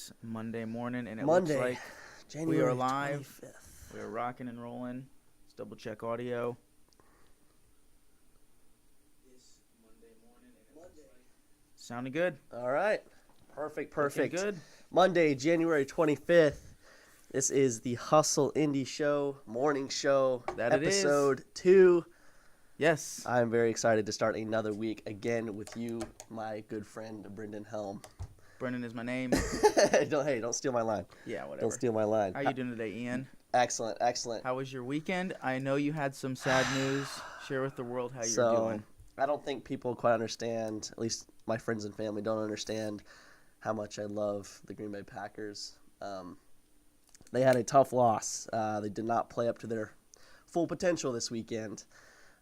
It's Monday morning, and it looks Monday, like we January are live. 25th. We are rocking and rolling. Let's double check audio. It's Monday morning, and it looks like sounding good. All right. Perfect. Looking good. Monday, January 25th. This is the Hustle Indie Show, morning show, That it is. episode 2. Yes. I'm very excited to start another week again with you, my good friend, Brendan Helm. Brendan is my name. Don't steal my line. Yeah, whatever. Don't steal my line. How you doing today, Ian? Excellent. How was your weekend? I know you had some sad news. Share with the world how you're doing. I don't think people quite understand, at least my friends and family don't understand how much I love the Green Bay Packers. They had a tough loss. They did not play up to their full potential this weekend.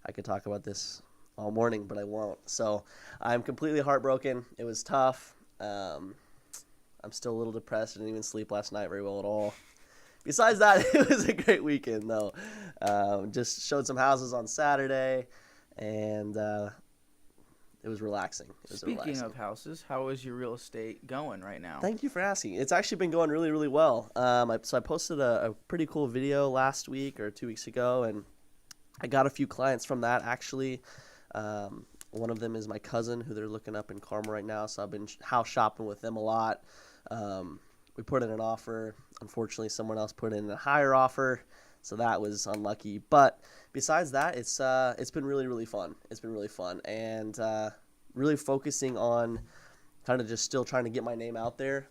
I could talk about this all morning, but I won't. So I'm completely heartbroken. It was tough. I'm still a little depressed. I didn't even sleep last night very well at all. Besides that, it was a great weekend, though. Just showed some houses on Saturday, and it was relaxing. Speaking of houses, how is your real estate going right now? Thank you for asking. It's actually been going really, really well. So I posted a pretty cool video last week or 2 weeks ago, and I got a few clients from that, actually. One of them is my cousin, who they're looking up in Carmel right now, so I've been house shopping with them a lot. We put in an offer. Unfortunately, someone else put in a higher offer, so that was unlucky. But besides that, it's been really, really fun. It's been really fun, and really focusing on kind of just still trying to get my name out there,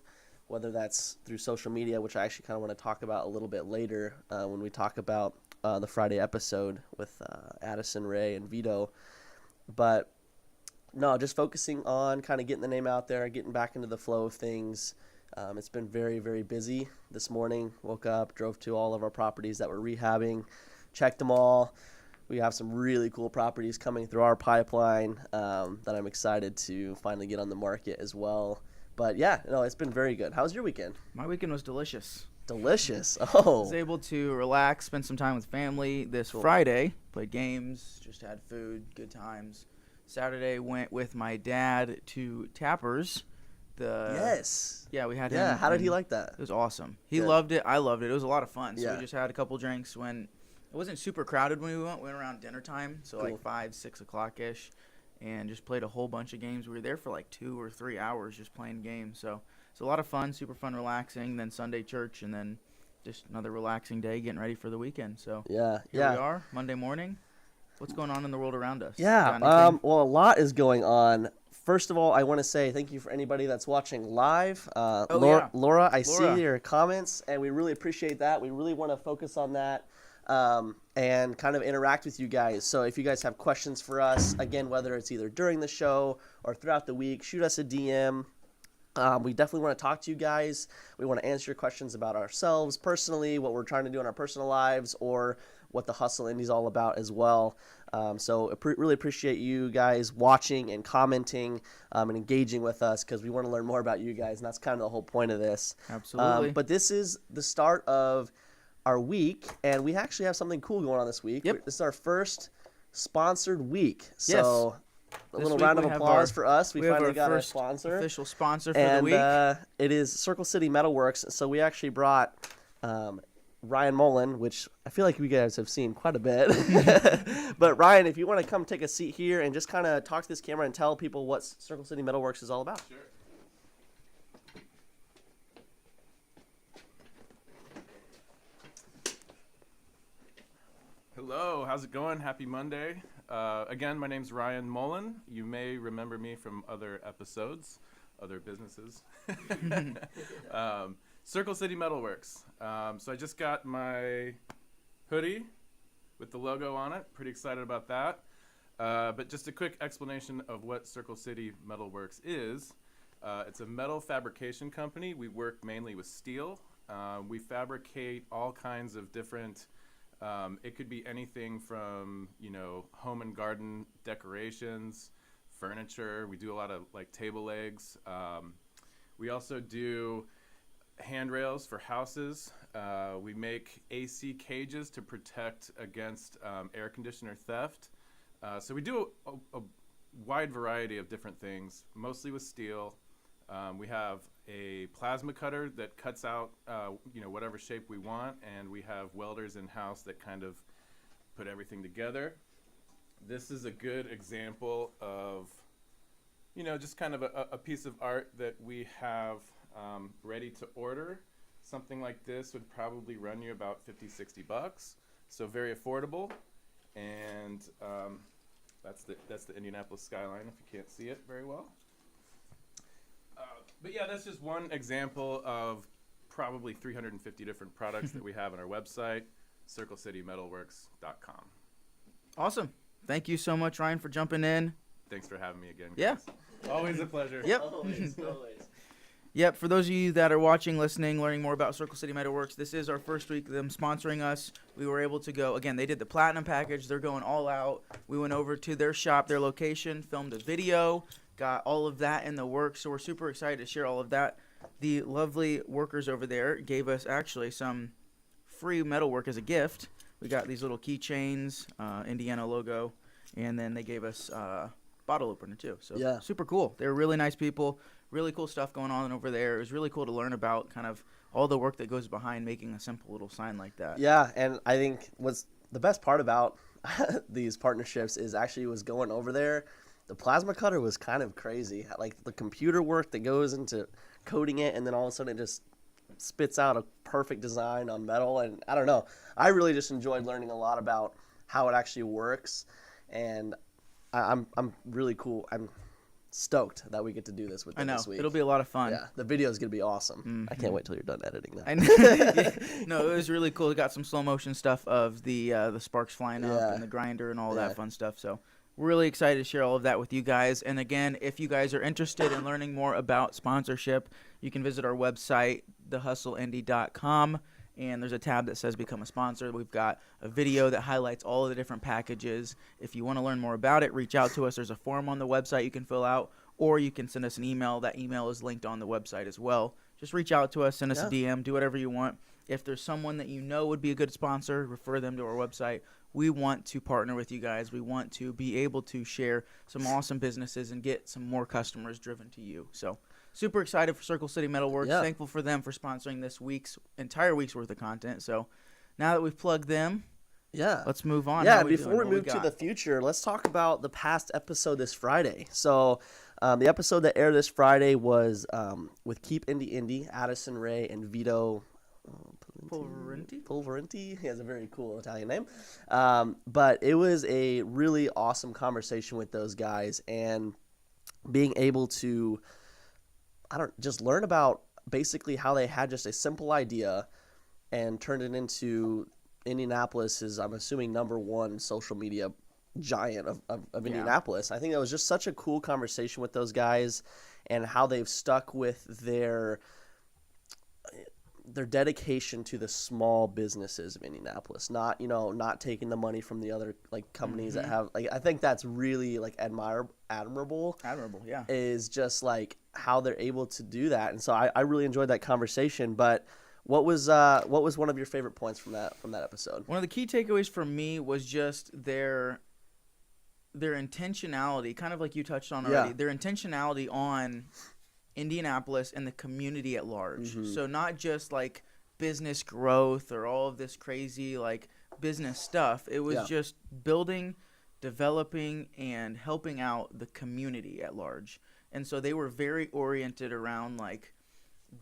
whether that's through social media, which I actually kind of want to talk about a little bit later when we talk about the Friday episode with Addison, Ray, and Vito. But no, just focusing on kind of getting the name out there, getting back into the flow of things. It's been very, very busy this morning. Woke up, drove to all of our properties that we're rehabbing, checked them all. We have some really cool properties coming through our pipeline that I'm excited to finally get on the market as well. But yeah, no, it's been very good. How was your weekend? My weekend was delicious. Delicious. I Oh. was able to relax, spend some time with family this Cool. Friday, played games, just had food, good times. Saturday went with my dad to Tappers. Yes. Yeah, we had him. Yeah, how did he and like that? It was awesome. He Good. loved it. I loved it. It was a lot of fun. So Yeah. we just had a couple drinks when it wasn't super crowded when we went. We went around dinner time, so Cool. like 5, 6 o'clock-ish, and just played a whole bunch of games. We were there for like 2 or 3 hours just playing games. So it's a lot of fun, super fun, relaxing. Then Sunday church, and then just another relaxing day, getting ready for the weekend. So Yeah. here we are, Monday morning. What's going on in the world around us? Yeah, Got anything? well, a lot is going on. First of all, I want to say thank you for anybody that's watching live. Laura, Laura. I see your comments, and we really appreciate that. We really want to focus on that and kind of interact with you guys. So if you guys have questions for us, again, whether it's either during the show or throughout the week, shoot us a DM. We definitely want to talk to you guys. We want to answer your questions about ourselves personally, what we're trying to do in our personal lives, or what the Hustle Indie is all about as well. So really appreciate you guys watching and commenting and engaging with us, because we want to learn more about you guys, and that's kind of the whole point of this. Absolutely. But this is the start of our week, and we actually have something cool going on this week. Yep. This is our first sponsored week. So a This little week round of we have applause our- for us. We we have finally our got our first sponsor. Official sponsor for And the week. it is Circle City Metalworks. So we actually brought Ryan Mullen, which I feel like you guys have seen quite a bit. But Ryan, if you want to come take a seat here and just kind of talk to this camera and tell people what Circle City Metalworks is all about. Sure. Hello, how's it going? Happy Monday. Again, my name's Ryan Mullen. You may remember me from other episodes, other businesses. Circle City Metalworks. So I just got my hoodie with the logo on it. Pretty excited about that. But just a quick explanation of what Circle City Metalworks is. It's a metal fabrication company. We work mainly with steel. We fabricate all kinds of different it could be anything from, home and garden decorations, furniture. We do a lot of like table legs. We also do handrails for houses. We make AC cages to protect against air conditioner theft. So we do a wide variety of different things, mostly with steel. We have a plasma cutter that cuts out, whatever shape we want, and we have welders in-house that kind of put everything together. This is a good example of, just kind of a piece of art that we have ready to order. Something like this would probably run you about $50-$60, so very affordable. And that's the Indianapolis skyline if you can't see it very well. But yeah, that's just one example of probably 350 different products that we have on our website, circlecitymetalworks.com. Awesome. Thank you so much, Ryan, for jumping in. Thanks for having me again, guys. Yeah. Always a pleasure. Yep. Always. Yep, for those of you that are watching, listening, learning more about Circle City Metalworks, this is our first week of them sponsoring us. We were able to go, again, they did the Platinum package. They're going all out. We went over to their shop, their location, filmed a video, got all of that in the works, so we're super excited to share all of that. The lovely workers over there gave us actually some free metalwork as a gift. We got these little keychains, Indiana logo, and then they gave us bottle opener too. So Yeah. super cool. They're really nice people. Really cool stuff going on over there. It was really cool to learn about kind of all the work that goes behind making a simple little sign like that. Yeah, and I think what's the best part about these partnerships is actually was going over there. The plasma cutter was kind of crazy. Like the computer work that goes into coding it, and then all of a sudden it just spits out a perfect design on metal. And I don't know. I really just enjoyed learning a lot about how it actually works, and I'm really cool. I'm stoked that we get to do this with them I know. this week. It'll be a lot of fun. Yeah, the video is gonna be awesome. I can't wait till you're done editing that. I know. Yeah. No, it was really cool. We got some slow motion stuff of the sparks flying up Yeah. and the grinder and all Yeah. that fun stuff. So we're really excited to share all of that with you guys. And again, if you guys are interested in learning more about sponsorship, you can visit our website, thehustleindy.com. And there's a tab that says Become a Sponsor. We've got a video that highlights all of the different packages. If you want to learn more about it, reach out to us. There's a form on the website you can fill out, or you can send us an email. That email is linked on the website as well. Just reach out to us, send us a DM, do whatever you want. If there's someone that you know would be a good sponsor, refer them to our website. We want to partner with you guys. We want to be able to share some awesome businesses and get some more customers driven to you. So super excited for Circle City Metalworks. Yeah. Thankful for them for sponsoring this entire week's worth of content. So now that we've plugged them, Yeah. let's move on. Yeah, How we before doing? we What move to got? the future, let's talk about the past episode this Friday. So the episode that aired this Friday was with Keep Indie, Addison Ray, and Vito Pulverenti. He has a very cool Italian name. But it was a really awesome conversation with those guys, and being able to just learn about basically how they had just a simple idea and turned it into Indianapolis is, I'm assuming, #1 social media giant of Indianapolis. I think that was just such a cool conversation with those guys, and how they've stuck with their dedication to the small businesses of Indianapolis, not taking the money from the other companies that have I think that's really admirable. Admirable, yeah. Is just how they're able to do that. And so I really enjoyed that conversation. But what was one of your favorite points from that episode? One of the key takeaways for me was just their intentionality, kind of like you touched on already. Yeah. Their intentionality on Indianapolis and the community at large. So not just business growth or all of this crazy business stuff. It was just building, developing, and helping out the community at large. And so they were very oriented around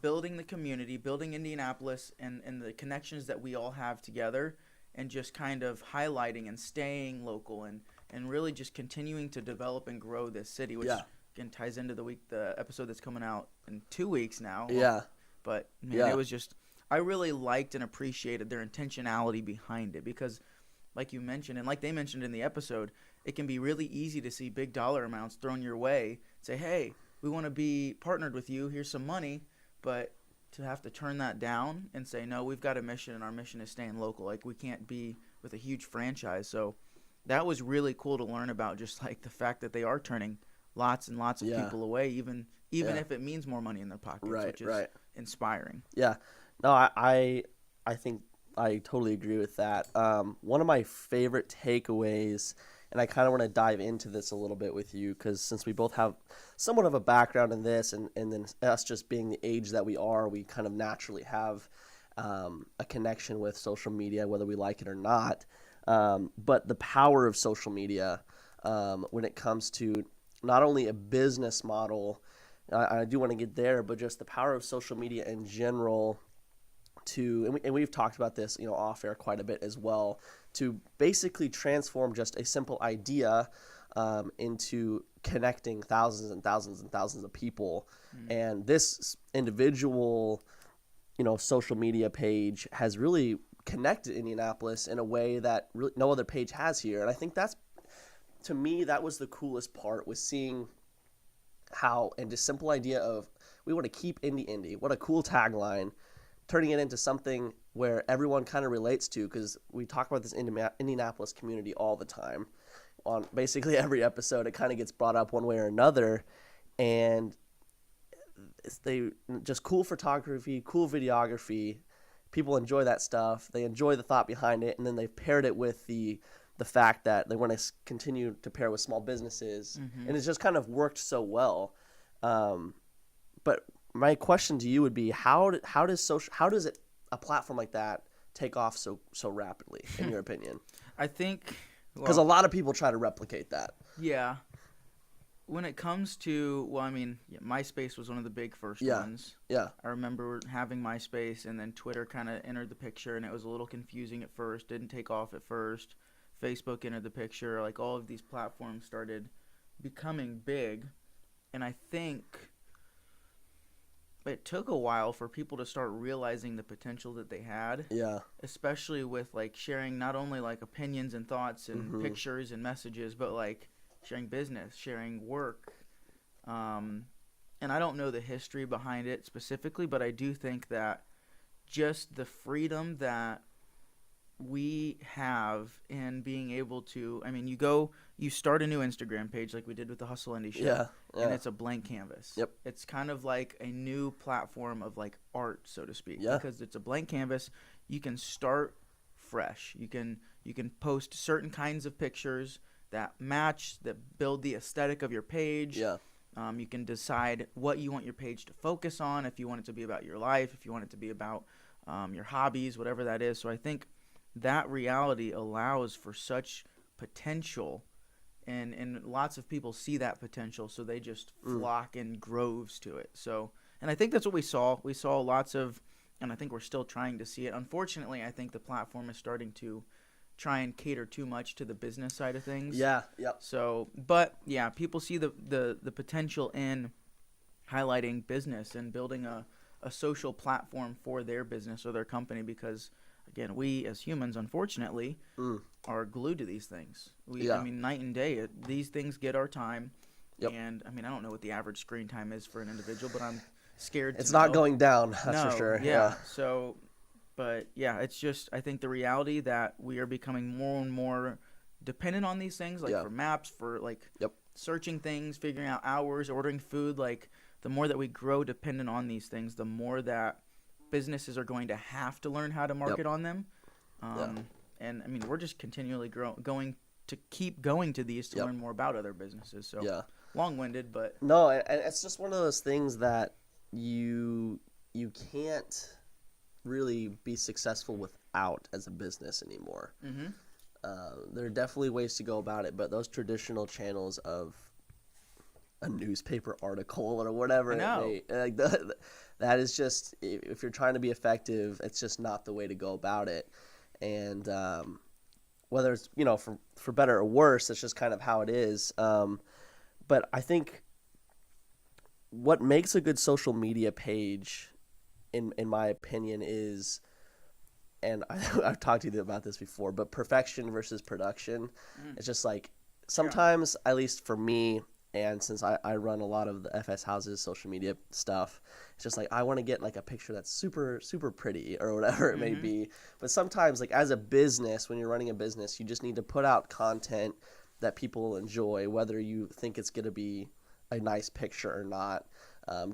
building the community, building Indianapolis, and the connections that we all have together, and just kind of highlighting and staying local and really just continuing to develop and grow this city, which again ties into the episode that's coming out in 2 weeks now. Yeah. But man, it was just, I really liked and appreciated their intentionality behind it, because like you mentioned, and like they mentioned in the episode, it can be really easy to see big dollar amounts thrown your way, say, hey, we want to be partnered with you, here's some money, but to have to turn that down and say, no, we've got a mission, and our mission is staying local. We can't be with a huge franchise. So that was really cool to learn about, just the fact that they are turning lots and lots of people away, even if it means more money in their pockets, which is inspiring. Yeah. No, I think I totally agree with that. One of my favorite takeaways And I kind of want to dive into this a little bit with you because since we both have somewhat of a background in this, and then us just being the age that we are, we kind of naturally have a connection with social media, whether we like it or not. But the power of social media when it comes to not only a business model, I do want to get there, but just the power of social media in general and we've talked about this, off air quite a bit as well, to basically transform just a simple idea into connecting thousands and thousands and thousands of people. And this individual, social media page has really connected Indianapolis in a way that really no other page has here. And I think to me, that was the coolest part, was seeing how, and just simple idea of, we want to keep Indy. What a cool tagline, turning it into something where everyone kind of relates to, because we talk about this Indianapolis community all the time. On basically every episode, it kind of gets brought up one way or another. And they just cool photography, cool videography. People enjoy that stuff. They enjoy the thought behind it, and then they've paired it with the fact that they want to continue to pair with small businesses, and it's just kind of worked so well. But my question to you would be, how does a platform like that take off so rapidly, in your opinion? I think because a lot of people try to replicate that. Yeah. When it comes to, MySpace was one of the big first ones. Yeah. I remember having MySpace, and then Twitter kind of entered the picture, and it was a little confusing at first. Didn't take off at first. Facebook entered the picture. Like, all of these platforms started becoming big, and I think it took a while for people to start realizing the potential that they had. Yeah. Especially with, like, sharing not only, like, opinions and thoughts and pictures and messages, but, like, sharing business, sharing work. And I don't know the history behind it specifically, but I do think that just the freedom that we have in being able to, you start a new Instagram page like we did with the Hustle Indy show, and it's a blank canvas. Yep. It's kind of like a new platform of, like, art, so to speak, yeah. because it's a blank canvas. You can start fresh. You can post certain kinds of pictures that match, that build the aesthetic of your page. Yeah. You can decide what you want your page to focus on, if you want it to be about your life, if you want it to be about your hobbies, whatever that is. So I think that reality allows for such potential, and lots of people see that potential, so they just flock in groves to it. So, and I think that's what we saw. We saw lots of, and I think we're still trying to see it. Unfortunately, I think the platform is starting to try and cater too much to the business side of things. Yeah, yep. So, but yeah, people see the potential in highlighting business and building a social platform for their business or their company, because again, we as humans, unfortunately, are glued to these things. Night and day, these things get our time. Yep. And I don't know what the average screen time is for an individual, but I'm scared it's to not know. Going down, that's for sure. Yeah. So, but yeah, it's just, I think the reality that we are becoming more and more dependent on these things, like for maps, for like searching things, figuring out hours, ordering food. Like, the more that we grow dependent on these things, the more that businesses are going to have to learn how to market on them. And we're just continually going to keep going to these to learn more about other businesses. So long-winded, but no, it's just one of those things that you can't really be successful without as a business anymore. There are definitely ways to go about it, but those traditional channels of a newspaper article or whatever, that is just, if you're trying to be effective, it's just not the way to go about it. And whether it's for better or worse, that's just kind of how it is. But I think what makes a good social media page, in my opinion, is, and I've talked to you about this before, but perfection versus production. It's just like sometimes, at least for me, and since I run a lot of the FS Houses social media stuff, it's just like I want to get like a picture that's super, super pretty or whatever it may be. But sometimes, like, as a business, when you're running a business, you just need to put out content that people enjoy, whether you think it's going to be a nice picture or not.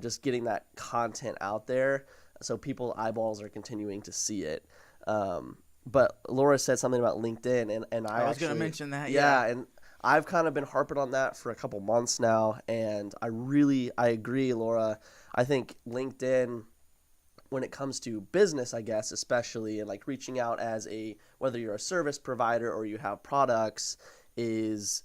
Just getting that content out there so eyeballs are continuing to see it. But Laura said something about LinkedIn, and I was going to mention that. Yeah, and I've kind of been harping on that for a couple months now, and I agree, Laura. I think LinkedIn, when it comes to business, I guess, especially, and like reaching out as whether you're a service provider or you have products, is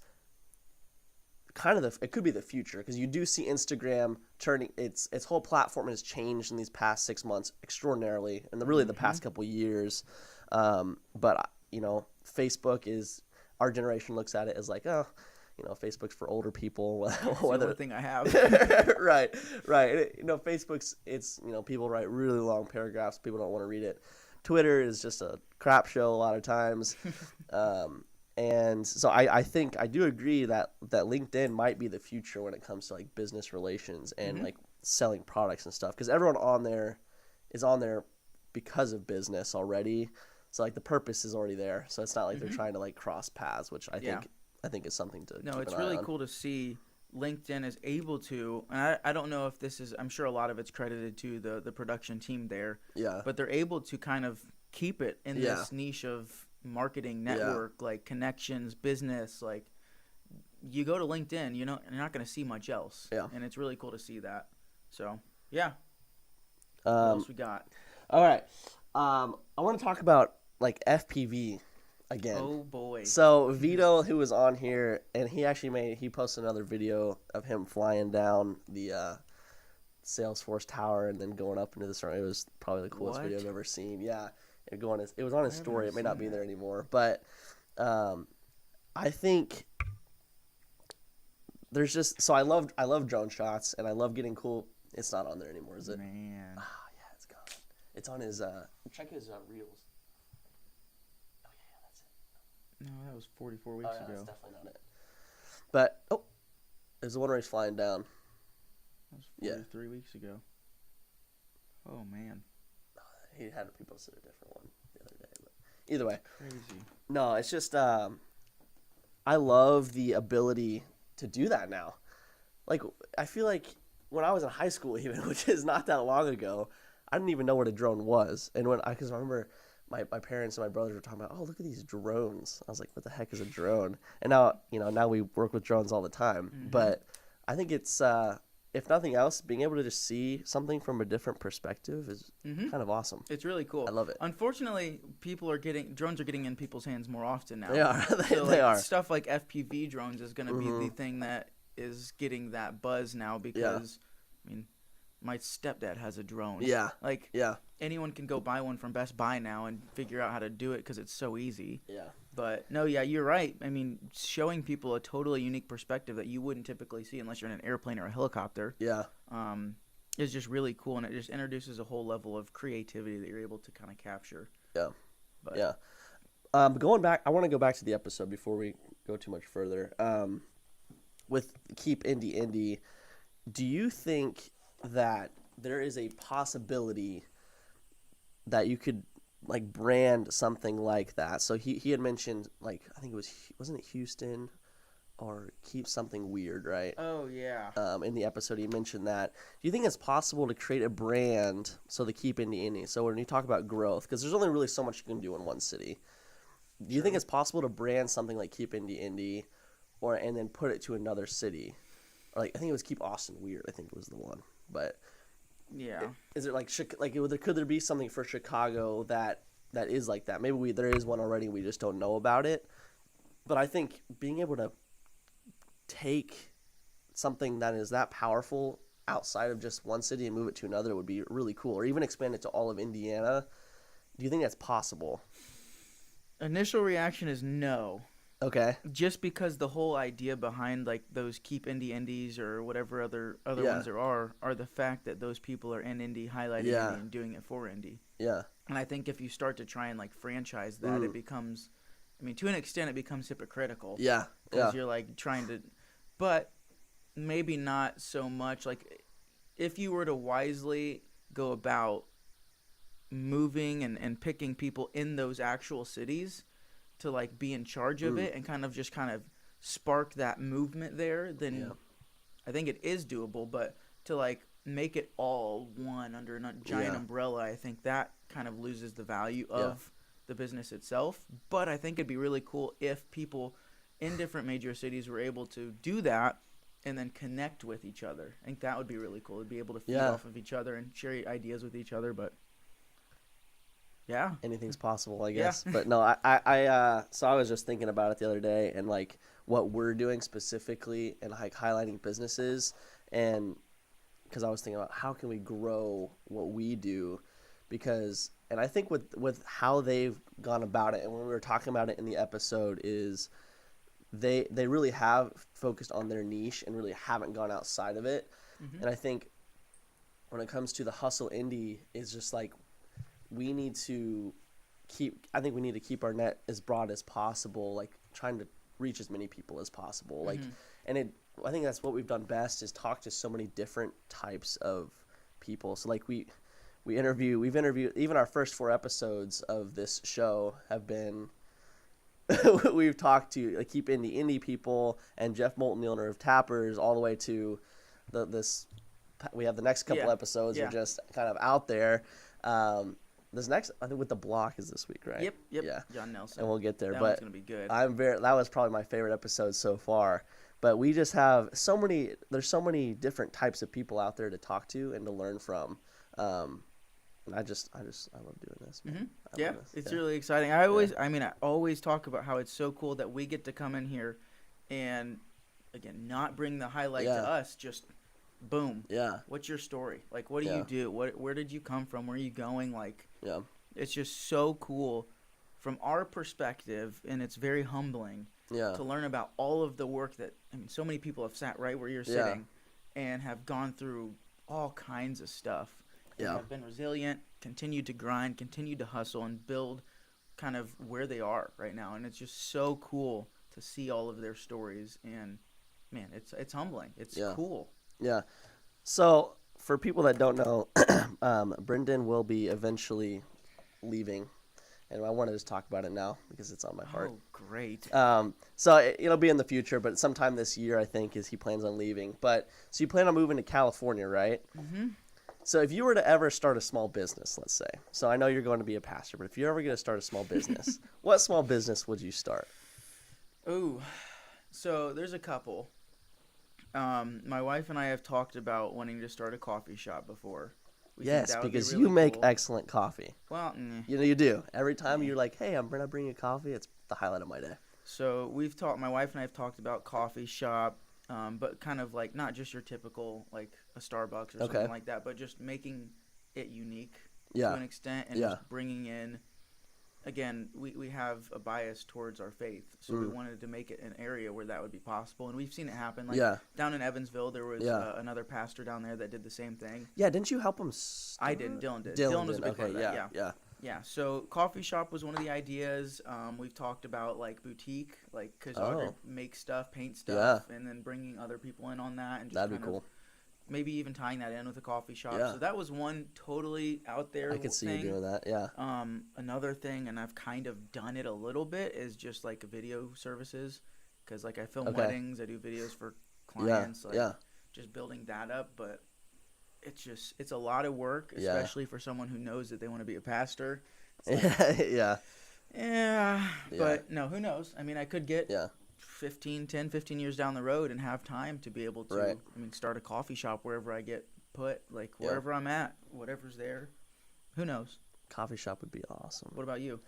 kind of it could be the future, because you do see Instagram turning its whole platform has changed in these past 6 months extraordinarily, and really the past couple years. But Facebook is, our generation looks at it as like, oh, Facebook's for older people. It's the only thing I have. Right. Facebook's, it's, people write really long paragraphs. People don't want to read it. Twitter is just a crap show a lot of times. And so I think I do agree that LinkedIn might be the future when it comes to like business relations and like selling products and stuff, because everyone is on there because of business already. So like the purpose is already there. So it's not like they're trying to like cross paths, which I think is something to keep an it's eye really on. cool to see LinkedIn is able to, and I don't know if this is, I'm sure a lot of it's credited to the production team there. Yeah. But they're able to kind of keep it in this niche of marketing network, like connections, business. Like you go to LinkedIn, you're not going to see much else. Yeah. And it's really cool to see that. So yeah. What Um, else we got? all right. I want to talk about like FPV again. Oh boy. So Vito, who was on here, and he posted another video of him flying down the Salesforce Tower and then going up into the surround. It was probably the coolest video I've ever seen. Yeah, it was on his story. It may not be there anymore, but I think there's just, so I love drone shots, and I love getting cool. It's not on there anymore, is it? Man. Ah, yeah, it's gone. It's on his check his reels. Oh yeah, that's it. No, that was 44 weeks ago. That's definitely not it. But there's the one where he's flying down. That was 43 weeks ago. Oh man. He had posted a different one the other day, but either way. Crazy. No, it's just I love the ability to do that now. Like, I feel like when I was in high school, even, which is not that long ago, I didn't even know what a drone was. And because I remember my parents and my brothers were talking about, oh, look at these drones. I was like, what the heck is a drone? And now we work with drones all the time. Mm-hmm. But I think it's if nothing else, being able to just see something from a different perspective is kind of awesome. It's really cool. I love it. Unfortunately, drones are getting in people's hands more often now. They are. They are. Stuff like FPV drones is going to be the thing that is getting that buzz now, because, I mean, my stepdad has a drone. Yeah. Like, Yeah. anyone can go buy one from Best Buy now and figure out how to do it because it's so easy. Yeah. But, no, yeah, you're right. I mean, showing people a totally unique perspective that you wouldn't typically see unless you're in an airplane or a helicopter. Yeah. Is just really cool, and it just introduces a whole level of creativity that you're able to kind of capture. Yeah. But, Yeah. Going back, I want to go back to the episode before we go too much further. With Keep Indie, do you think that there is a possibility that you could like brand something like that? So he had mentioned, like, I think wasn't it Houston or Keep Something Weird, right? Oh, yeah. In the episode, he mentioned that. Do you think it's possible to create a brand, so the Keep Indie? So when you talk about growth, because there's only really so much you can do in one city, do you think it's possible to brand something like Keep Indie, and then put it to another city? Or like, I think it was Keep Austin Weird, I think was the one. But yeah. is it could there be something for Chicago that is like that? Maybe there is one already, we just don't know about it. But I think being able to take something that is that powerful outside of just one city and move it to another would be really cool, or even expand it to all of Indiana. Do you think that's possible? Initial reaction is no. Okay. Just because the whole idea behind like those Keep Indies or whatever other ones there are the fact that those people are in Indy, highlighting Indy and doing it for Indy. Yeah. And I think if you start to try and like franchise that, it becomes, I mean, to an extent, it becomes hypocritical. Yeah. Because you're like trying to, but maybe not so much. Like if you were to wisely go about moving and picking people in those actual cities to like be in charge of it and kind of spark that movement there, then I think it is doable. But to like make it all one under a giant umbrella, I think that kind of loses the value of the business itself. But I think it'd be really cool if people in different major cities were able to do that and then connect with each other. I think that would be really cool to be able to feed off of each other and share ideas with each other. But yeah, anything's possible, I Yeah. guess. But no, so I was just thinking about it the other day and like what we're doing specifically and like highlighting businesses, and because I was thinking about how can we grow what we do, because and I think with how they've gone about it, and when we were talking about it in the episode, is they really have focused on their niche and really haven't gone outside of it. And I think when it comes to the hustle indie, is just like we need to keep our net as broad as possible, like trying to reach as many people as possible. Like, and I think that's what we've done best, is talk to so many different types of people. So like we've interviewed, even our first 4 episodes of this show have been, we've talked to like keep indie people and Jeff Moulton, the owner of Tappers, all the way to we have the next couple episodes are just kind of out there. This next, I think, with the block is this week, right? Yep. Yeah. John Nelson. And we'll get there. That but one's gonna be good. that was probably my favorite episode so far. But we just have there's so many different types of people out there to talk to and to learn from. And I love doing this. Man. I love this. It's really exciting. I always talk about how it's so cool that we get to come in here and, again, not bring the highlight to us, just boom. Yeah. What's your story? Like, what do you do? Where did you come from? Where are you going? Like, it's just so cool from our perspective, and it's very humbling to learn about all of the work that, so many people have sat right where you're sitting and have gone through all kinds of stuff. And have been resilient, continued to grind, continued to hustle, and build kind of where they are right now. And it's just so cool to see all of their stories. And, man, it's humbling. It's cool. Yeah. So for people that don't know, Brendan will be eventually leaving. And I wanted to just talk about it now because it's on my heart. Oh, great. So it'll be in the future, but sometime this year, I think, is he plans on leaving. But so you plan on moving to California, right? Mm-hmm. So if you were to ever start a small business, let's say, so I know you're going to be a pastor, but if you're ever going to start a small business, what small business would you start? Oh, so there's a couple. My wife and I have talked about wanting to start a coffee shop before. Yes, because you make excellent coffee. Well, you do. Every time you're like, hey, I'm going to bring you coffee, it's the highlight of my day. So my wife and I have talked about coffee shop. But kind of like not just your typical like a Starbucks or something like that, but just making it unique to an extent and just bringing in, again, we have a bias towards our faith, so we wanted to make it an area where that would be possible, and we've seen it happen. Like down in Evansville, there was another pastor down there that did the same thing. Yeah, didn't you help him? I didn't. Dylan did. Dylan was a big part of that. Yeah, so coffee shop was one of the ideas. We've talked about like boutique, like because Audrey makes stuff, paint stuff, and then bringing other people in on that, and just that'd be cool. Maybe even tying that in with a coffee shop. So that was one totally out there. I could see you doing that. Yeah. Another thing, and I've kind of done it a little bit, is just like video services, because like I film weddings, I do videos for clients, just building that up, but. It's a lot of work, especially for someone who knows that they want to be a pastor. Like, but no, who knows? I mean, I could get 15 years down the road and have time to be able to, start a coffee shop wherever I get put, like wherever I'm at, whatever's there. Who knows? Coffee shop would be awesome. What about you?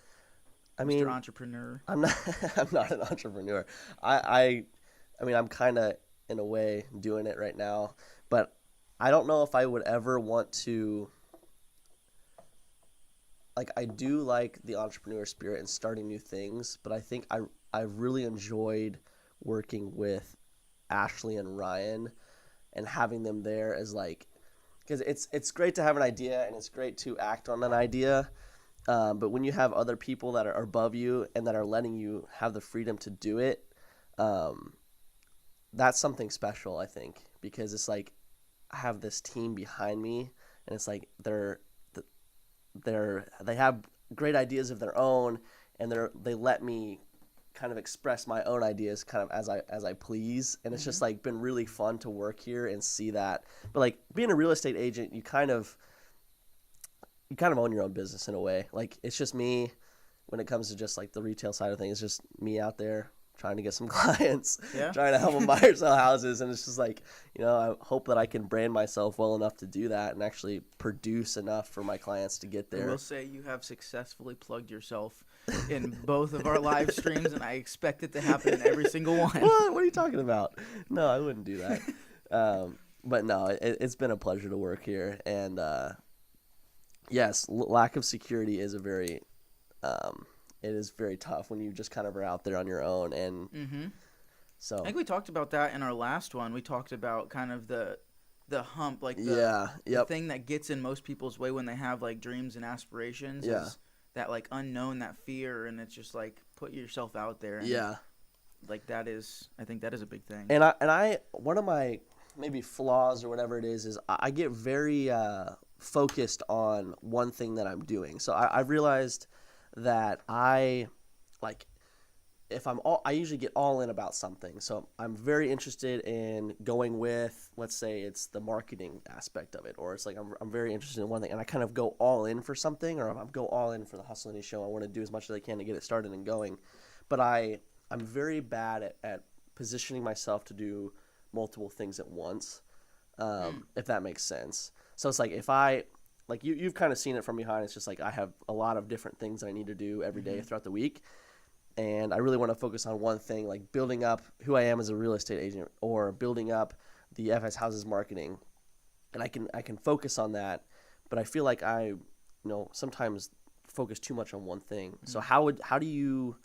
Mr. Entrepreneur. I'm not an entrepreneur. I'm kind of in a way doing it right now, but I don't know if I would ever want to, like, I do like the entrepreneur spirit and starting new things, but I think I really enjoyed working with Ashley and Ryan and having them there as like, because it's great to have an idea and it's great to act on an idea, but when you have other people that are above you and that are letting you have the freedom to do it, that's something special, I think, because it's like, I have this team behind me, and it's like they have great ideas of their own, and they let me kind of express my own ideas kind of as I please, and it's just like been really fun to work here and see that. But like being a real estate agent, you kind of own your own business in a way. Like it's just me when it comes to just like the retail side of things. It's just me out there trying to get some clients, Yeah. trying to help them buy or sell houses. And it's just like, I hope that I can brand myself well enough to do that and actually produce enough for my clients to get I there. will say you have successfully plugged yourself in both of our live streams, and I expect it to happen in every single one. What are you talking about? No, I wouldn't do that. But no, it's been a pleasure to work here. And yes, lack of security is it is very tough when you just kind of are out there on your own. And so I think we talked about that in our last one. We talked about kind of the hump, like the thing that gets in most people's way when they have like dreams and aspirations is that like unknown, that fear, and it's just like put yourself out there. And like I think that is a big thing. And I one of my maybe flaws or whatever it is I get very focused on one thing that I'm doing. So I've realized that I usually get all in about something. So I'm very interested in going with, let's say it's the marketing aspect of it, or it's like I'm very interested in one thing and I kind of go all in for something, or I'm go all in for the Hustle Indie show. I want to do as much as I can to get it started and going. But I'm very bad at positioning myself to do multiple things at once, if that makes sense. So it's like if you've kind of seen it from behind. It's just like I have a lot of different things I need to do every day throughout the week. And I really want to focus on one thing, like building up who I am as a real estate agent or building up the FS Houses marketing. And I can focus on that, but I feel like I sometimes focus too much on one thing. So how do you,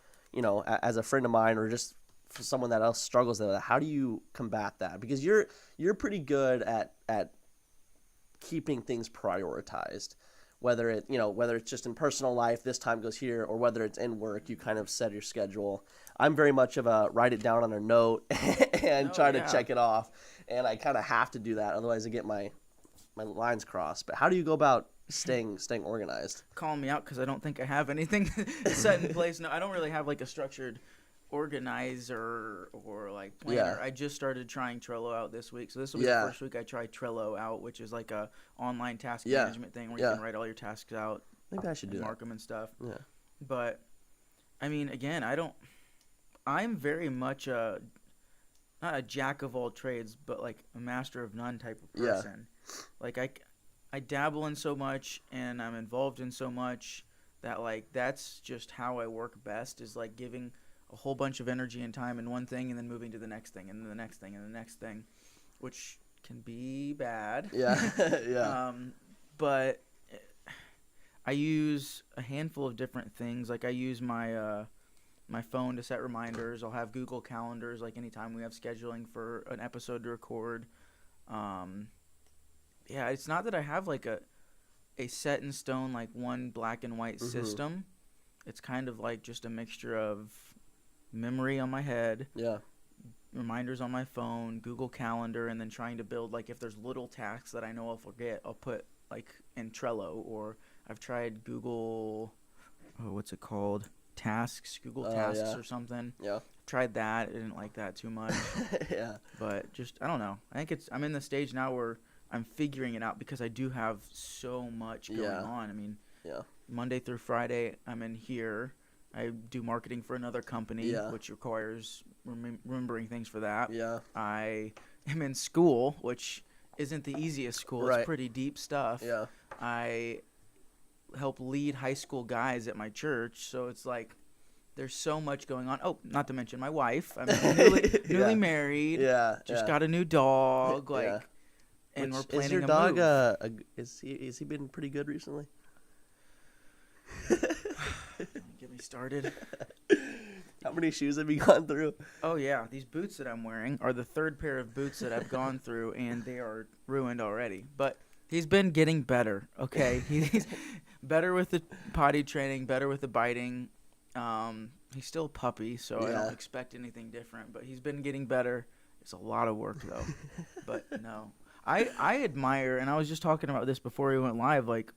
as a friend of mine or just for someone that else struggles with that, how do you combat that? Because you're pretty good at keeping things prioritized, whether it's just in personal life, this time goes here, or whether it's in work, you kind of set your schedule. I'm very much of a write it down on a note and try to check it off, and I kind of have to do that, otherwise I get my lines crossed. But how do you go about staying organized? Calling me out because I don't think I have anything set in place. No, I don't really have like a structured organizer or like planner. I just started trying Trello out this week, so this will be the first week I try Trello out, which is like a online task management thing where you can write all your tasks out. Maybe I should do mark them and stuff. But I mean, again, I'm very much not a jack of all trades, but like a master of none type of person. Like I dabble in so much and I'm involved in so much that like that's just how I work best, is like giving a whole bunch of energy and time in one thing and then moving to the next thing and then the next thing and the next thing, which can be bad. But I use a handful of different things. Like I use my my phone to set reminders. I'll have Google calendars like anytime we have scheduling for an episode to record. It's not that I have like a set in stone, like one black and white system. It's kind of like just a mixture of memory on my head, reminders on my phone, Google Calendar, and then trying to build, like, if there's little tasks that I know I'll forget, I'll put like in Trello, or I've tried Google, what's it called? Google Tasks or something. Tried that. I didn't like that too much. But just, I don't know. I think I'm in the stage now where I'm figuring it out because I do have so much going on. I mean, Monday through Friday, I'm in here. I do marketing for another company, which requires remembering things for that. I am in school, which isn't the easiest school. It's pretty deep stuff. I help lead high school guys at my church, so it's like there's so much going on. Oh, not to mention my wife. I'm newly married. Just got a new dog. And we're planning is your a dog move. Is he been pretty good recently? Get me started. How many shoes have you gone through? Oh yeah, these boots that I'm wearing are the third pair of boots that I've gone through, and they are ruined already. But he's been getting better. Okay, he's better with the potty training, better with the biting. He's still a puppy, so I don't expect anything different. But he's been getting better. It's a lot of work though. But no, I admire, and I was just talking about this before we went live. Like,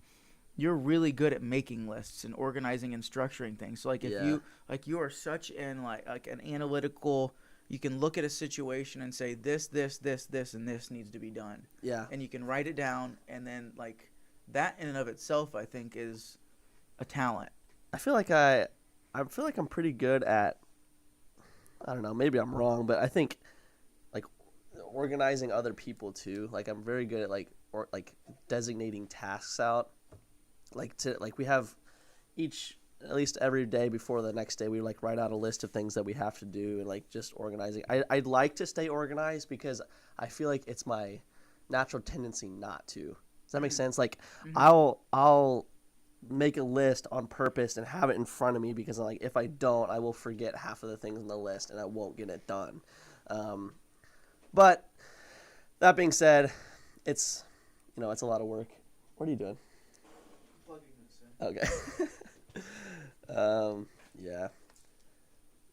you're really good at making lists and organizing and structuring things. So like if you are such an like an analytical, you can look at a situation and say this, and this needs to be done. And you can write it down, and then like that in and of itself, I think, is a talent. I feel like I'm pretty good at I don't know, maybe I'm wrong, but I think like organizing other people too. Like I'm very good at like designating tasks out. Like we have each at least every day before the next day we like write out a list of things that we have to do and like just organizing. I'd like to stay organized because I feel like it's my natural tendency not to. Does that make sense? Like I'll make a list on purpose and have it in front of me because like if I don't, I will forget half of the things on the list and I won't get it done. But that being said, it's it's a lot of work. What are you doing? Plugging this in. Okay. Yeah.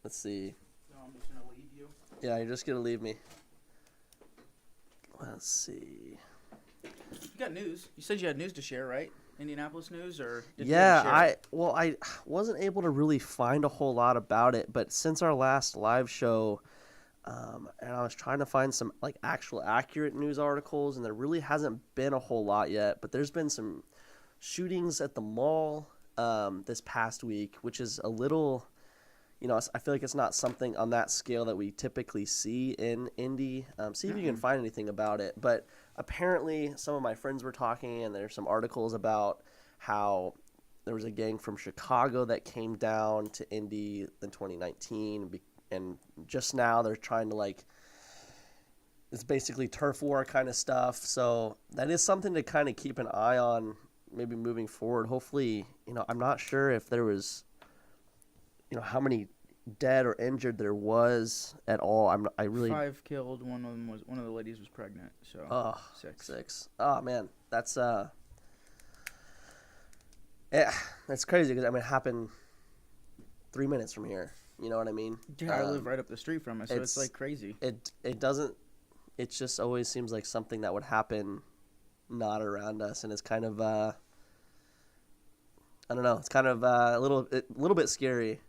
Let's see. So I'm just gonna leave you. Yeah, you're just gonna leave me. Let's see. You got news. You said you had news to share, right? Indianapolis news, or did you Yeah, share it? I wasn't able to really find a whole lot about it, but since our last live show, and I was trying to find some like actual accurate news articles, and there really hasn't been a whole lot yet. But there's been some shootings at the mall this past week, which is a little, I feel like it's not something on that scale that we typically see in Indy. See if you can find anything about it. But apparently some of my friends were talking, and there's some articles about how there was a gang from Chicago that came down to Indy in 2019. And just now they're trying to it's basically turf war kind of stuff. So that is something to kind of keep an eye on maybe moving forward. Hopefully, I'm not sure if there was, how many dead or injured there was at all. I really 5 killed. One of the ladies was pregnant. So Oh, 6. 6. Oh man, that's yeah, that's crazy because it happened 3 minutes from here. You know what I mean? Yeah, I live right up the street from it, so it's like crazy. It doesn't. It just always seems like something that would happen not around us, and it's kind of I don't know. It's kind of a little bit scary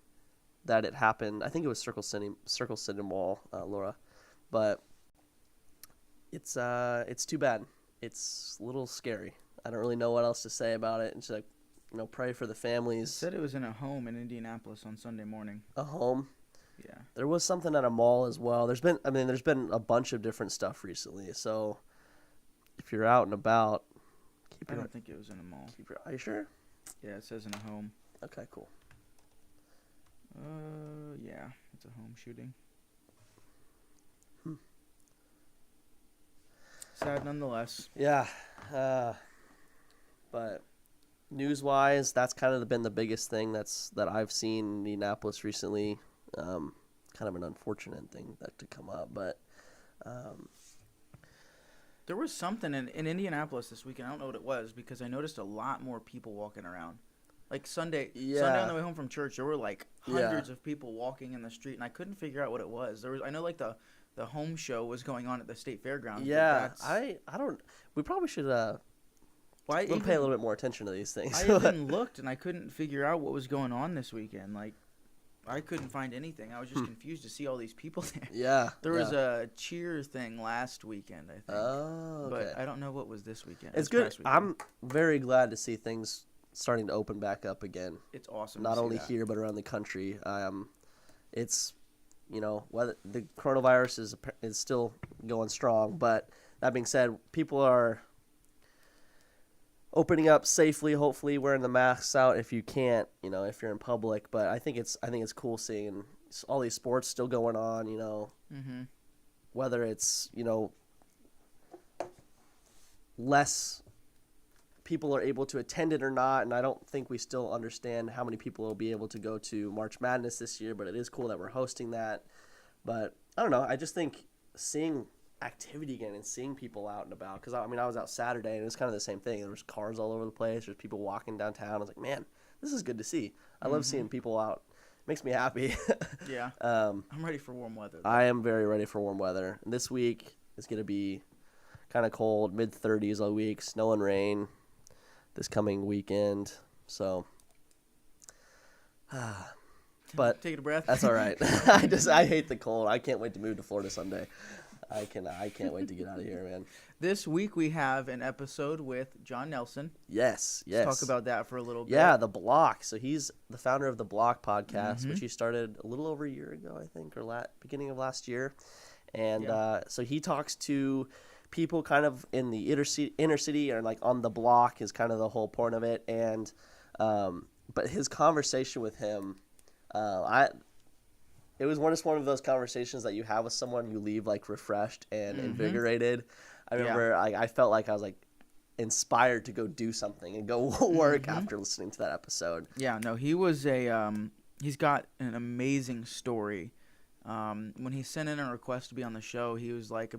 that it happened. I think it was Circle City Mall, Laura, but it's too bad. It's a little scary. I don't really know what else to say about it. It's like, pray for the It families. said it was in a home in Indianapolis on Sunday morning. A home. Yeah. There was something at a mall as well. There's been a bunch of different stuff recently. So if you're out and about, I don't think it was in a mall. Are you sure? Yeah, it says in a home. Okay, cool. Yeah, it's a home shooting. Sad nonetheless. Yeah, but news-wise, that's kind of been the biggest thing that I've seen in Indianapolis recently. Kind of an unfortunate thing that to come up, but There was something in Indianapolis this weekend. I don't know what it was because I noticed a lot more people walking around. Like Sunday on the way home from church, there were like hundreds of people walking in the street, and I couldn't figure out what it was. I know like the home show was going on at the state fairgrounds. Yeah, I don't. We probably should pay a little bit more attention to these things. I even looked and I couldn't figure out what was going on this weekend. Like, I couldn't find anything. I was just confused to see all these people there. Yeah, There was a cheer thing last weekend, I think. Oh, okay. But I don't know what was this weekend. It's good. I'm very glad to see things starting to open back up again. It's awesome. Not only here but around the country. It's whether the coronavirus is still going strong, but that being said, people are opening up safely, hopefully wearing the masks out if you can't, if you're in public. But I think it's cool seeing all these sports still going on, whether it's, less people are able to attend it or not. And I don't think we still understand how many people will be able to go to March Madness this year, but it is cool that we're hosting that. But I don't know. I just think seeing activity again and seeing people out and about, because I was out Saturday and it was kind of the same thing. There was cars all over the place. There's people walking downtown. I was like, man, this is good to see. I love seeing people out. It makes me happy. Yeah. I'm ready for warm weather. I am very ready for warm weather. And this week is going to be kind of cold, mid-30s all week, snow and rain this coming weekend. So, but take a breath. That's all right. I hate the cold. I can't wait to move to Florida someday. I can't wait to get out of here, man. This week we have an episode with John Nelson. Yes. Let's talk about that for a little bit. Yeah, The Block. So he's the founder of The Block podcast, which he started a little over a year ago, I think, or beginning of last year. And so he talks to people kind of in the inner city or like on the block is kind of the whole point of it. And but his conversation with him, it was just one of those conversations that you have with someone, you leave like refreshed and invigorated. I remember I felt like I was like inspired to go do something and go work after listening to that episode. Yeah, no, he was he's got an amazing story. When he sent in a request to be on the show, he was like,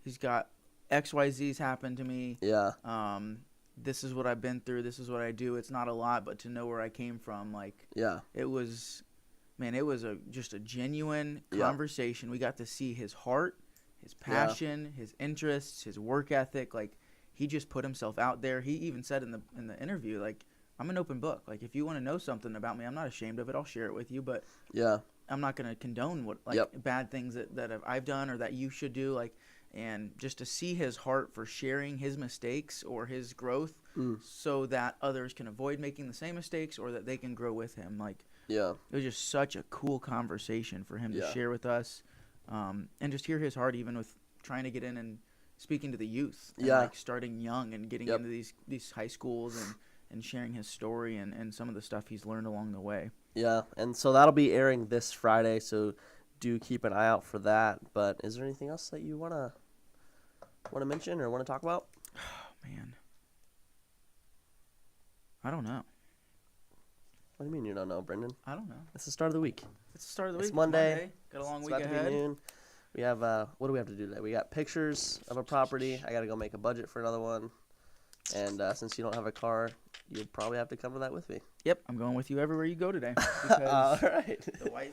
he's got XYZ's happened to me. Yeah. This is what I've been through. This is what I do. It's not a lot, but to know where I came from, like, it was, man, it was just a genuine conversation. We got to see his heart, his passion, his interests, his work ethic. Like, he just put himself out there. He even said in the interview, like, I'm an open book. Like, if you want to know something about me, I'm not ashamed of it. I'll share it with you, but I'm not going to condone what bad things that I've done or that you should do. Like, and just to see his heart for sharing his mistakes or his growth so that others can avoid making the same mistakes or that they can grow with him. Like, it was just such a cool conversation for him to share with us, and just hear his heart, even with trying to get in and speaking to the youth, and like starting young and getting into these high schools and sharing his story and some of the stuff he's learned along the way. Yeah, and so that'll be airing this Friday, so do keep an eye out for that. But is there anything else that you want to mention or want to talk about? Oh, man. I don't know. What do you mean you don't know, Brendan? I don't know. It's the start of the week. It's the start of the week. It's Monday. Got a long It's week about to be ahead. noon. We have, what do we have to do today? We got pictures of a property. I got to go make a budget for another one. And since you don't have a car, you'll probably have to cover that with me. Yep, I'm going with you everywhere you go today. Because all right. the wife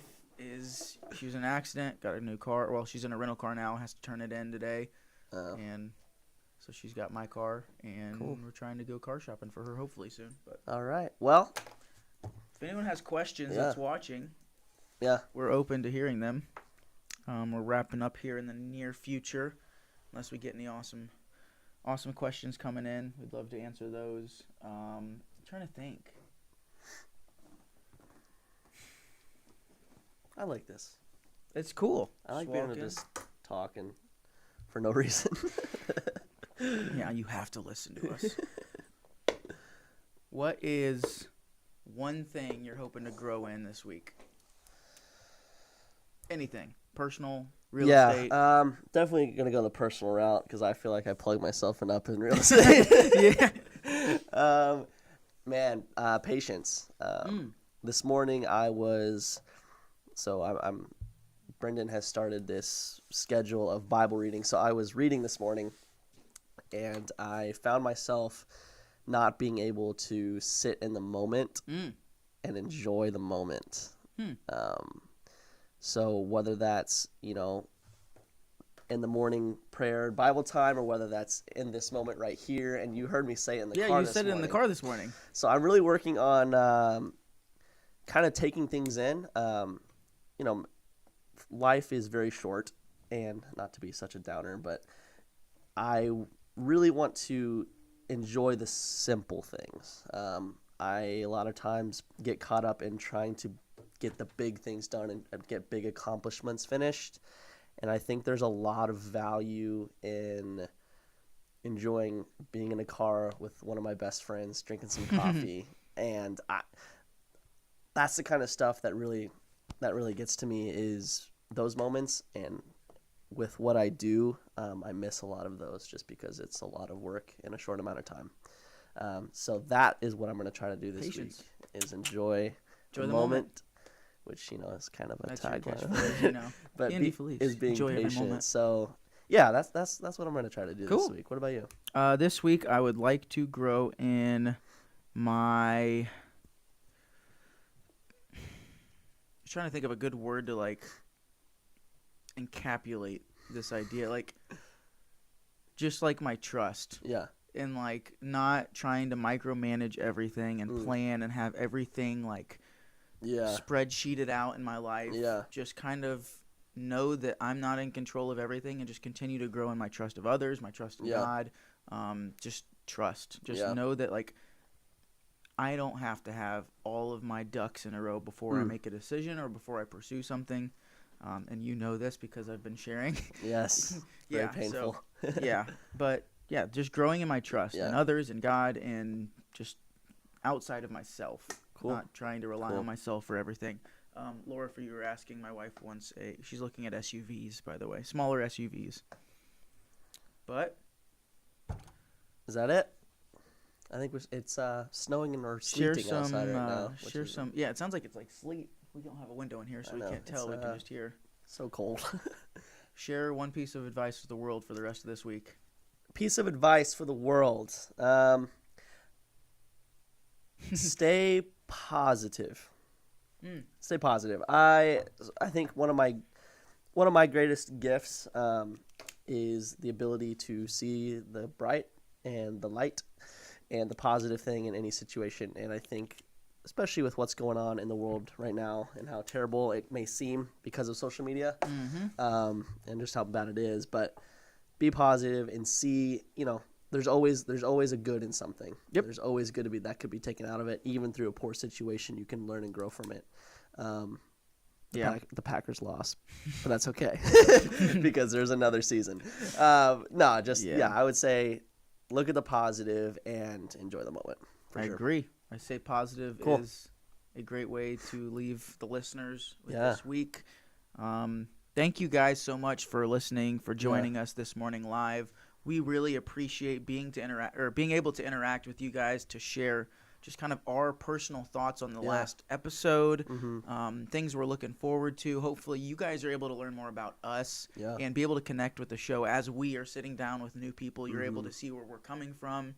she was in an accident, got a new car. Well, she's in a rental car now, has to turn it in today. And so she's got my car, and we're trying to go car shopping for her hopefully soon. But all right. Well, if anyone has questions that's watching, we're open to hearing them. We're wrapping up here in the near future, unless we get any awesome questions coming in. We'd love to answer those. I'm trying to think. I like this. It's cool. I like being able to just talking for no reason. Yeah, you have to listen to us. What is one thing you're hoping to grow in this week? Anything. Personal, real estate? Definitely going to go the personal route because I feel like I plug myself up in real estate. Patience. This morning Brendan has started this schedule of Bible reading. So I was reading this morning and I found myself not being able to sit in the moment and enjoy the moment. So whether that's, in the morning prayer Bible time or whether that's in this moment right here, and you heard me say it in the car this morning. Yeah, you said it in the car this morning. So I'm really working on kind of taking things in. Life is very short, and not to be such a downer, but I really want to enjoy the simple things. I a lot of times get caught up in trying to get the big things done and get big accomplishments finished. And I think there's a lot of value in enjoying being in a car with one of my best friends, drinking some coffee. And that's the kind of stuff that really gets to me, is those moments. And with what I do, I miss a lot of those just because it's a lot of work in a short amount of time. So that is what I'm going to try to do this week, is enjoy the moment. Which, is kind of a tagline. But is being patient. So, yeah, that's what I'm going to try to do this week. What about you? This week, I would like to grow in my... I'm trying to think of a good word to, encapsulate this idea. Just, my trust. Yeah. And, not trying to micromanage everything and plan and have everything, spreadsheeted out in my life. Yeah. Just kind of know that I'm not in control of everything, and just continue to grow in my trust of others, my trust in Yeah. God. Just trust. Just Yeah. know that, like, I don't have to have all of my ducks in a row before I make a decision or before I pursue something. And you know this because I've been sharing. Yes. Very Yeah, painful. Yeah, but yeah, just growing in my trust in Yeah. others and God, and just outside of myself. Cool. Not trying to rely Cool. on myself for everything. Laura, for you were asking, my wife wants she's looking at SUVs, by the way, smaller SUVs. But Is that it? I think it's snowing or share sleeting outside right now. which share is some. Yeah, it sounds like it's like sleet. We don't have a window in here, so I we know, can't tell. it's, We can just hear. so cold. Share one piece of advice to the world for the rest of this week. Piece of advice for the world. Stay positive. Stay positive. I think one of my greatest gifts is the ability to see the bright and the light and the positive thing in any situation. And I think, especially with what's going on in the world right now and how terrible it may seem because of social media, and just how bad it is, but be positive and see, there's always a good in something. Yep. There's always good that could be taken out of it. Even through a poor situation, you can learn and grow from it. The Packers lost, but that's okay because there's another season. I would say look at the positive and enjoy the moment. I agree. I say positive Cool. is a great way to leave the listeners with Yeah. this week. Thank you guys so much for listening, for joining us this morning live. We really appreciate being able to interact with you guys, to share just kind of our personal thoughts on the last episode, things we're looking forward to. Hopefully you guys are able to learn more about us and be able to connect with the show as we are sitting down with new people. You're able to see where we're coming from,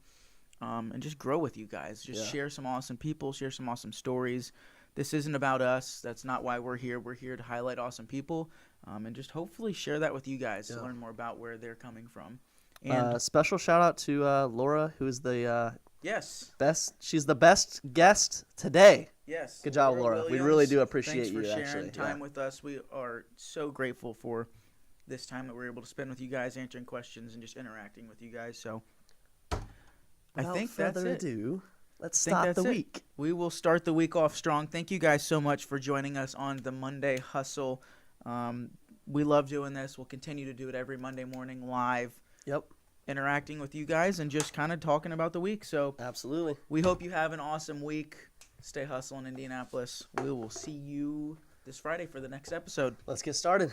and just grow with you guys. Just share some awesome people, share some awesome stories. This isn't about us. That's not why we're here. We're here to highlight awesome people, and just hopefully share that with you guys to learn more about where they're coming from. And Special shout out to Laura, who is the yes, best. She's the best guest today. yes. Good job, Laura. We really do appreciate Thanks for you, sharing actually. time with us. We are so grateful for this time that we're able to spend with you guys, answering questions and just interacting with you guys. So I think that's further it. ado, let's I think start the that's it. week. We will start the week off strong. Thank you guys so much for joining us on the Monday Hustle. We love doing this. We'll continue to do it every Monday morning live. Yep, Interacting with you guys and just kind of talking about the week. So absolutely. we hope you have an awesome week. Stay hustling, Indianapolis. We will see you this Friday for the next episode. Let's get started.